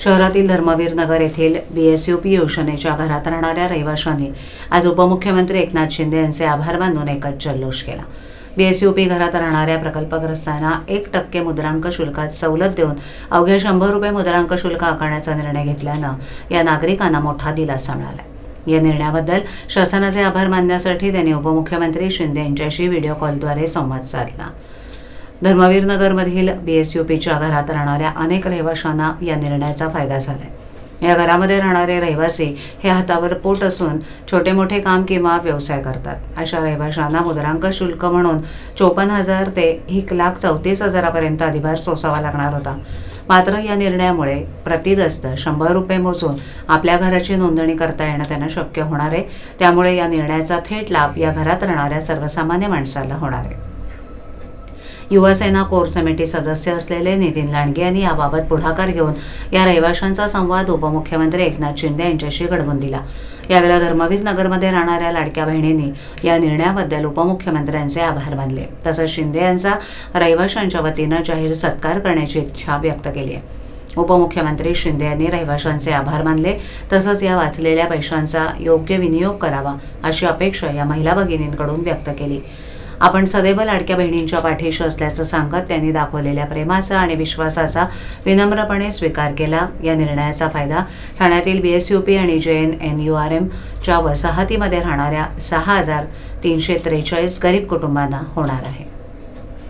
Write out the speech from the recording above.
शहरातील धर्मवीर नगर येथील BSUP योजनेच्या घरात राहणाऱ्या रहिवाशांनी आज उपमुख्यमंत्री एकनाथ शिंदे यांचे आभार मानून एकच जल्लोष केला। BSUP घरात राहणाऱ्या प्रकल्पग्रस्तांना 1% मुद्रांक शुल्कात सवलत देऊन अवघ्या 100 रुपये मुद्रांक शुल्क आकारण्याचा निर्णय घेतल्यानं या नागरिकांना मोठा दिलासा मिळाला। या निर्णयाबद्दल शासनाचे आभार मानण्यासाठी त्यांनी उपमुख्यमंत्री शिंदे यांच्याशी व्हिडिओ कॉलद्वारे संवाद साधला। धर्मवीर नगरमधील BSUPच्या घरात राहणाऱ्या अनेक रहिवाशांना या निर्णयाचा फायदा झाला। या घरामध्ये राहणारे रहिवासी हे हातावर पोट असून छोटे मोठे काम किंवा व्यवसाय करतात। अशा रहिवाशांना मुद्रांक शुल्क म्हणून 54,000 ते 1,34,000 पर्यंत अधिभार सोसावा लागणार होता। मात्र या निर्णयामुळे प्रतिदस्त 100 रुपये मोजून आपल्या घराची नोंदणी करता येणं त्यांना शक्य होणार आहे। त्यामुळे या निर्णयाचा थेट लाभ या घरात राहणाऱ्या सर्वसामान्य माणसाला होणार आहे। युवासेना कोर समिती सदस्य असलेले नितीन लांडगे यांनी याबाबत पुढाकार घेऊन या रहिवाशांचा संवाद उपमुख्यमंत्री एकनाथ शिंदे यांच्याशी घडवून दिला। यावेळी धर्मवीर नगरमध्ये राहणाऱ्या लाडक्या बहिणींनी या निर्णयाबद्दल उपमुख्यमंत्र्यांचे आभार मानले। तसंच शिंदे यांचा रहिवाशांच्या वतीनं जाहीर सत्कार करण्याची इच्छा व्यक्त केली आहे। उपमुख्यमंत्री शिंदे यांनी रहिवाशांचे आभार मानले। तसंच या वाचलेल्या पैशांचा योग्य विनियोग करावा अशी अपेक्षा या महिला भगिनींकडून व्यक्त केली। आपण सदैव लाडक्या बहिणींच्या पाठीशी असल्याचं सांगत त्यांनी दाखवलेल्या प्रेमाचा आणि विश्वासाचा विनम्रपणे स्वीकार केला। या निर्णयाचा फायदा ठाण्यातील BSUP आणि JNNURM च्या वसाहतीमध्ये राहणाऱ्या 6,343 गरीब कुटुंबांना होणार आहे।